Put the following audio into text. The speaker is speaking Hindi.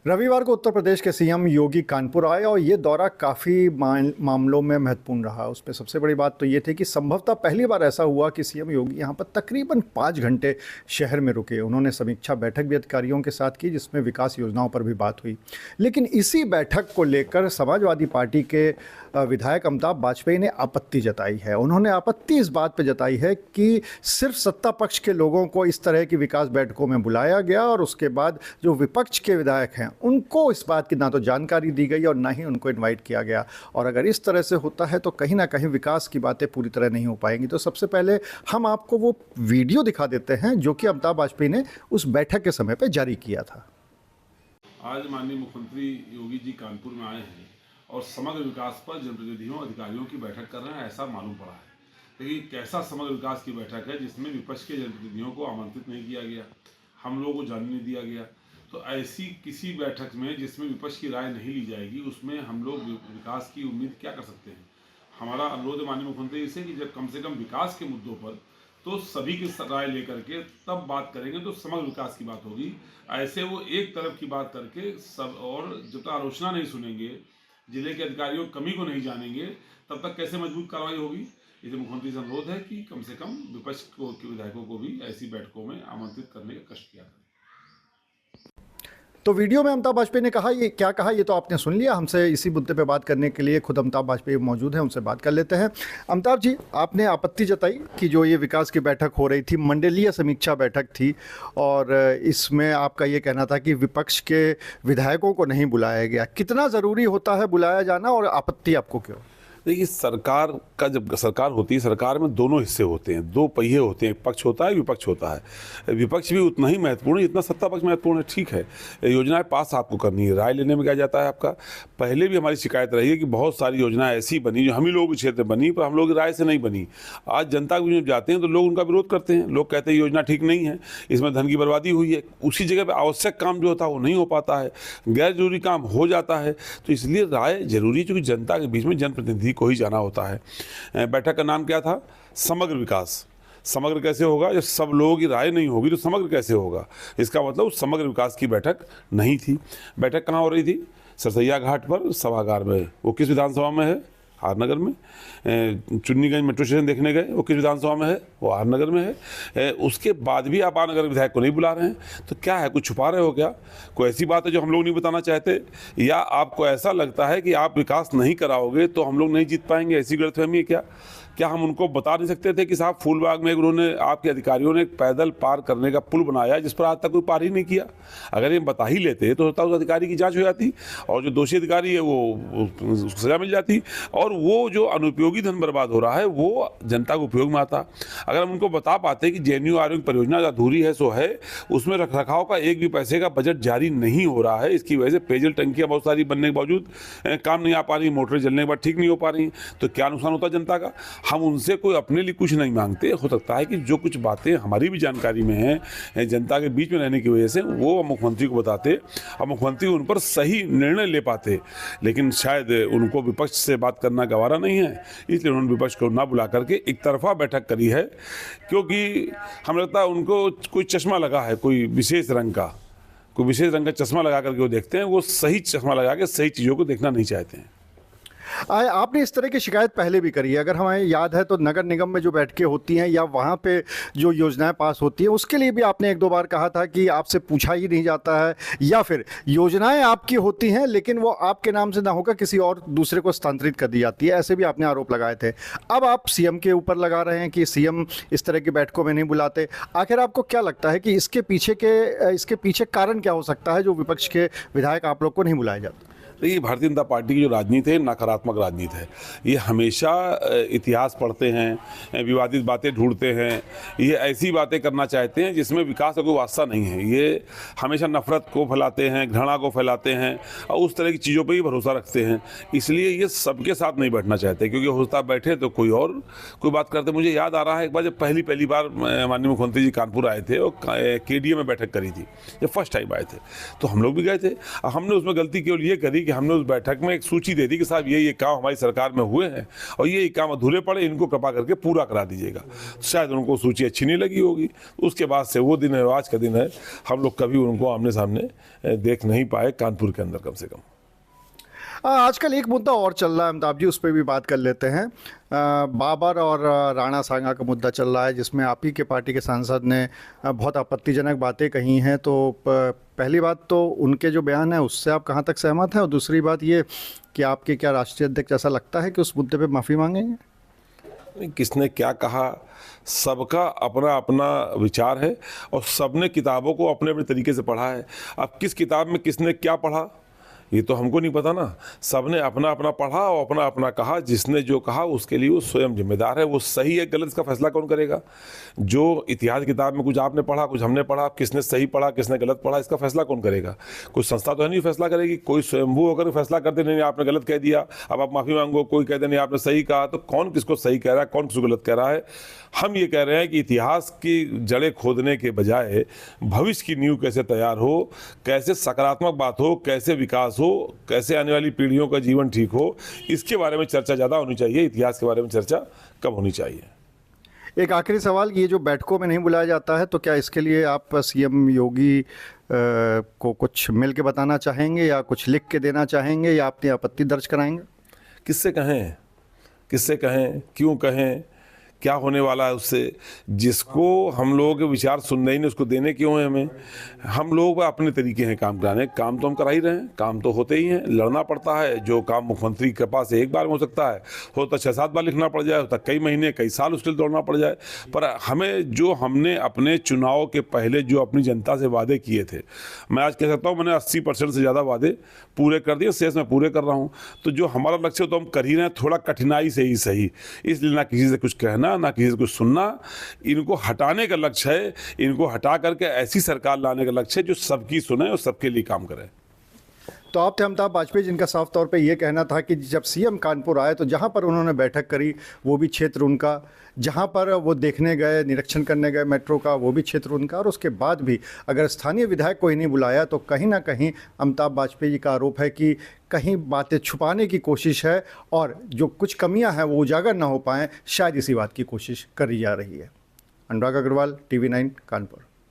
रविवार को उत्तर प्रदेश के सीएम योगी कानपुर आए और ये दौरा काफ़ी मामलों में महत्वपूर्ण रहा। उसमें सबसे बड़ी बात तो ये थी कि संभवतः पहली बार ऐसा हुआ कि सीएम योगी यहाँ पर तकरीबन 5 घंटे शहर में रुके। उन्होंने समीक्षा बैठक भी अधिकारियों के साथ की, जिसमें विकास योजनाओं पर भी बात हुई। लेकिन इसी बैठक को लेकर समाजवादी पार्टी के विधायक अमिताभ वाजपेयी ने आपत्ति जताई है। उन्होंने आपत्ति इस बात पर जताई है कि सिर्फ सत्ता पक्ष के लोगों को इस तरह की विकास बैठकों में बुलाया गया और उसके बाद जो विपक्ष के विधायक हैं उनको इस बात की ना तो जानकारी दी गई और ना ही उनको इनवाइट किया गया। और अगर इस तरह से होता है तो कहीं ना कहीं विकास की बातें पूरी तरह नहीं हो पाएंगी। तो सबसे पहले हम आपको वो वीडियो दिखा देते हैं जो कि अमिताभ वाजपेयी ने उस बैठक के समय पर जारी किया था। आज माननीय मुख्यमंत्री योगी जी कानपुर में आए हैं और समग्र विकास पर जनप्रतिनिधियों अधिकारियों की बैठक कर रहे हैं, ऐसा मालूम पड़ा है। लेकिन कैसा समग्र विकास की बैठक है जिसमें विपक्ष के जनप्रतिनिधियों को आमंत्रित नहीं किया गया, हम लोगों को जानने नहीं दिया गया। तो ऐसी किसी बैठक में जिसमें विपक्ष की राय नहीं ली जाएगी, उसमें हम लोग विकास की उम्मीद क्या कर सकते हैं। हमारा अनुरोध है माननीय मुख्यमंत्री से कि जब कम से कम विकास के मुद्दों पर तो सभी की राय लेकर के तब बात करेंगे तो समग्र विकास की बात होगी। ऐसे वो एक तरफ की बात करके सब, और जब तक आलोचना नहीं सुनेंगे, जिले के अधिकारियों की कमी को नहीं जानेंगे, तब तक कैसे मजबूत कार्रवाई होगी। इसलिए मुख्यमंत्री से अनुरोध है कि कम से कम विपक्ष के विधायकों को भी ऐसी बैठकों में आमंत्रित करने का कष्ट किया करें। तो वीडियो में अमिताभ वाजपेयी ने कहा, ये क्या कहा ये तो आपने सुन लिया। हमसे इसी मुद्दे पे बात करने के लिए खुद अमिताभ वाजपेयी मौजूद हैं, उनसे बात कर लेते हैं। अमिताभ जी, आपने आपत्ति जताई कि जो ये विकास की बैठक हो रही थी, मंडलीय समीक्षा बैठक थी, और इसमें आपका ये कहना था कि विपक्ष के विधायकों को नहीं बुलाया गया। कितना ज़रूरी होता है बुलाया जाना, और आपत्ति आपको क्यों? देखिए, सरकार का जब सरकार होती है, सरकार में दोनों हिस्से होते हैं, दो पहिए होते हैं, एक पक्ष होता है, विपक्ष होता है। विपक्ष भी उतना ही महत्वपूर्ण है जितना सत्ता पक्ष महत्वपूर्ण है। ठीक है, योजनाएं पास आपको करनी है, राय लेने में क्या जाता है आपका। पहले भी हमारी शिकायत रही है कि बहुत सारी योजनाएं ऐसी बनी जो हम ही लोगों के क्षेत्र में बनी, पर हम लोग की राय से नहीं बनी। आज जनता के बीच में जाते हैं तो लोग उनका विरोध करते हैं, लोग कहते हैं योजना ठीक नहीं है, इसमें धन की बर्बादी हुई है। उसी जगह पर आवश्यक काम जो होता है वो नहीं हो पाता है, गैर जरूरी काम हो जाता है। तो इसलिए राय जरूरी है, क्योंकि जनता के बीच में जनप्रतिनिधि को ही जाना होता है। बैठक का नाम क्या था? समग्र विकास। समग्र कैसे होगा जब सब लोगों की राय नहीं होगी, तो समग्र कैसे होगा? इसका मतलब समग्र विकास की बैठक नहीं थी। बैठक कहाँ हो रही थी? सरसैया घाट पर सभागार में। वो किस विधानसभा में है? आरनगर में। चुन्नीगंज मेट्रो स्टेशन देखने गए, वो किस विधानसभा में है? वो आरनगर में है। उसके बाद भी आप आरनगर विधायक को नहीं बुला रहे हैं, तो क्या है? कुछ छुपा रहे हो क्या? कोई ऐसी बात है जो हम लोग नहीं बताना चाहते, या आपको ऐसा लगता है कि आप विकास नहीं कराओगे तो हम लोग नहीं जीत पाएंगे? ऐसी गलतफहमी है क्या? क्या हम उनको बता नहीं सकते थे कि साहब फूलबाग में उन्होंने, आपके अधिकारियों ने एक पैदल पार करने का पुल बनाया जिस पर आज तक कोई पार ही नहीं किया? अगर ये बता ही लेते तो होता, उस अधिकारी की जांच हो जाती और जो दोषी अधिकारी है वो उसको सजा मिल जाती, और वो जो अनुपयोगी धन बर्बाद हो रहा है वो जनता को उपयोग में आता। अगर हम उनको बता पाते कि JNU परियोजना अधूरी है सो है, उसमें रखरखाव का एक भी पैसे का बजट जारी नहीं हो रहा है, इसकी वजह से पेयजल टंकियाँ बहुत सारी बनने के बावजूद काम नहीं आ पा रही, मोटरें जलने के बाद ठीक नहीं हो पा रही, तो क्या नुकसान होता है जनता का? हम उनसे कोई अपने लिए कुछ नहीं मांगते। हो सकता है कि जो कुछ बातें हमारी भी जानकारी में हैं, जनता के बीच में रहने की वजह से वो मुख्यमंत्री को बताते और मुख्यमंत्री उन पर सही निर्णय ले पाते, लेकिन शायद उनको विपक्ष से बात करना गवारा नहीं है, इसलिए उन्होंने विपक्ष को ना बुला करके एक तरफा बैठक करी है। क्योंकि हमें लगता है उनको कोई चश्मा लगा है, कोई विशेष रंग का चश्मा लगा करके वो देखते हैं, वो सही चश्मा लगा के सही चीज़ों को देखना नहीं चाहते हैं। आपने इस तरह की शिकायत पहले भी करी है, अगर हमें याद है तो नगर निगम में जो बैठकें होती हैं या वहाँ पे जो योजनाएं पास होती हैं, उसके लिए भी आपने एक दो बार कहा था कि आपसे पूछा ही नहीं जाता है, या फिर योजनाएं आपकी होती हैं लेकिन वो आपके नाम से ना होकर किसी और दूसरे को स्थानांतरित कर दी जाती है। ऐसे भी आपने आरोप लगाए थे। अब आप सीएम के ऊपर लगा रहे हैं कि सीएम इस तरह की बैठकों में नहीं बुलाते। आखिर आपको क्या लगता है कि इसके पीछे कारण क्या हो सकता है जो विपक्ष के विधायक आप लोग को नहीं बुलाए जाते? देखिए, भारतीय जनता पार्टी की जो राजनीति है नकारात्मक राजनीति है। ये हमेशा इतिहास पढ़ते हैं, विवादित बातें ढूंढते हैं, ये ऐसी बातें करना चाहते हैं जिसमें विकास का कोई वास्ता नहीं है। ये हमेशा नफरत को फैलाते हैं, घृणा को फैलाते हैं और उस तरह की चीज़ों पर ही भरोसा रखते हैं। इसलिए ये सबके साथ नहीं बैठना चाहते, क्योंकि होता बैठे तो कोई और कोई बात करते। मुझे याद आ रहा है एक बार जब पहली बार माननीय मुख्यमंत्री जी कानपुर आए थे और KDA में बैठक करी थी, जब फर्स्ट टाइम आए थे, तो हम लोग भी गए थे। हमने उसमें गलती केवल ये करी कि हमने उस बैठक में एक सूची दे दी कि साहब ये काम हमारी सरकार में हुए हैं और ये काम अधूरे पड़े, इनको कृपा करके पूरा करा दीजिएगा। शायद उनको सूची अच्छी नहीं लगी होगी, उसके बाद से वो दिन है, आज का दिन है, हम लोग कभी उनको आमने सामने देख नहीं पाए कानपुर के अंदर कम से कम। आजकल एक मुद्दा और चल रहा है अमिताभ जी, उस पर भी बात कर लेते हैं। बाबर और राणा सांगा का मुद्दा चल रहा है, जिसमें आप ही के पार्टी के सांसद ने बहुत आपत्तिजनक बातें कही हैं। तो पहली बात तो उनके जो बयान है उससे आप कहाँ तक सहमत हैं, और दूसरी बात ये कि आपके क्या राष्ट्रीय अध्यक्ष ऐसा लगता है कि उस मुद्दे पे माफ़ी मांगेंगे? किसने क्या कहा, सबका अपना अपना विचार है और सबने किताबों को अपने अपने तरीके से पढ़ा है। अब किस किताब में किसने क्या पढ़ा ये तो हमको नहीं पता ना। सबने अपना अपना पढ़ा और अपना अपना कहा, जिसने जो कहा उसके लिए वो स्वयं जिम्मेदार है। वो सही है गलत इसका फैसला कौन करेगा? जो इतिहास किताब में कुछ आपने पढ़ा, कुछ हमने पढ़ा, किसने सही पढ़ा किसने गलत पढ़ा, इसका फैसला कौन करेगा? कुछ संस्था तो है नहीं फैसला करेगी, कोई स्वयंभू होकर फैसला कर दे नहीं आपने गलत कह दिया अब आप माफ़ी मांगो, कोई कह दे नहीं आपने सही कहा। तो कौन किसको सही कह रहा है, कौन किसको गलत कह रहा है? हम ये कह रहे हैं कि इतिहास की जड़ें खोदने के बजाय भविष्य की नींव कैसे तैयार हो, कैसे सकारात्मक बात हो, कैसे विकास हो, कैसे आने वाली पीढ़ियों का जीवन ठीक हो, इसके बारे में चर्चा ज़्यादा होनी चाहिए, इतिहास के बारे में चर्चा कम होनी चाहिए। एक आखिरी सवाल, ये जो बैठकों में नहीं बुलाया जाता है तो क्या इसके लिए आप सीएम योगी को कुछ मिल के बताना चाहेंगे या कुछ लिख के देना चाहेंगे या अपनी आपत्ति दर्ज कराएंगे? किससे कहें, क्यों कहें, क्या होने वाला है उससे? जिसको हम लोगों के विचार सुनने ही नहीं उसको देने क्यों है हमें? हम लोग अपने तरीके हैं काम कराने, काम तो हम करा ही रहे हैं, काम तो होते ही हैं। लड़ना पड़ता है, जो काम मुख्यमंत्री के पास एक बार में हो सकता है होता 6-7 बार लिखना पड़ जाए, होता कई महीने कई साल उसके लिए दौड़ना पड़ जाए। पर हमें जो हमने अपने चुनाव के पहले जो अपनी जनता से वादे किए थे, मैं आज कह सकता हूँ मैंने 80% से ज़्यादा वादे पूरे कर दिए, शेष मैं पूरे कर रहा हूँ। तो जो हमारा लक्ष्य तो हम कर ही रहे हैं, थोड़ा कठिनाई से ही सही। इसलिए ना किसी से कुछ कहना ना किसी से कुछ सुनना, इनको हटाने का लक्ष्य है। इनको हटा करके ऐसी सरकार लाने का लक्ष्य है जो सबकी सुने और सबके लिए काम करे। तो आप थे अमिताभ बाजपेयी, जिनका साफ तौर पे ये कहना था कि जब सीएम कानपुर आए तो जहाँ पर उन्होंने बैठक करी वो भी क्षेत्र उनका, जहाँ पर वो देखने गए, निरीक्षण करने गए मेट्रो का, वो भी क्षेत्र उनका, और उसके बाद भी अगर स्थानीय विधायक को ही नहीं बुलाया तो कहीं ना कहीं अमिताभ बाजपेयी जी का आरोप है कि कहीं बातें छुपाने की कोशिश है और जो कुछ कमियां हैं वो उजागर ना हो पाएँ, शायद इसी बात की कोशिश करी जा रही है। अनुराग अग्रवाल, TV9 कानपुर।